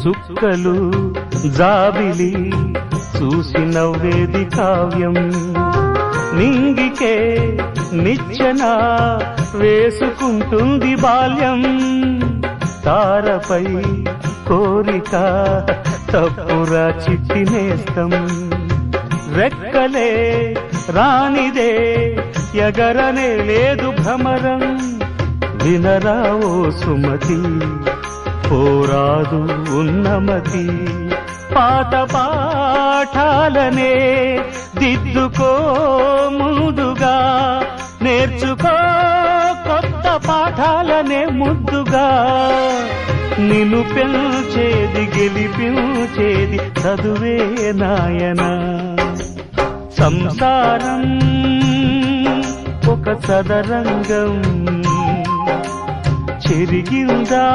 చుక్కలు జాబిలి చూసి నవ్వేది కావ్యం నింగికే నిచ్చెన వేసుకుంటుంది బాల్యం తారపై కోరిక తప్పురా చిట్టి నేస్తం రెక్కలే రానిదే ఎగరనే లేదు భ్రమరం వినరా ఓ సుమతి పోరాదు ఉన్నమతి పాత పాఠాలనే దిద్దుకో ముందుగా నేర్చుకో కొత్త పాఠాలనే ముద్దుగా నిన్ను పెంచేది గెలిపించేది చదువే నాయనా సంసారం ఒక చదరంగం చెరిగిందా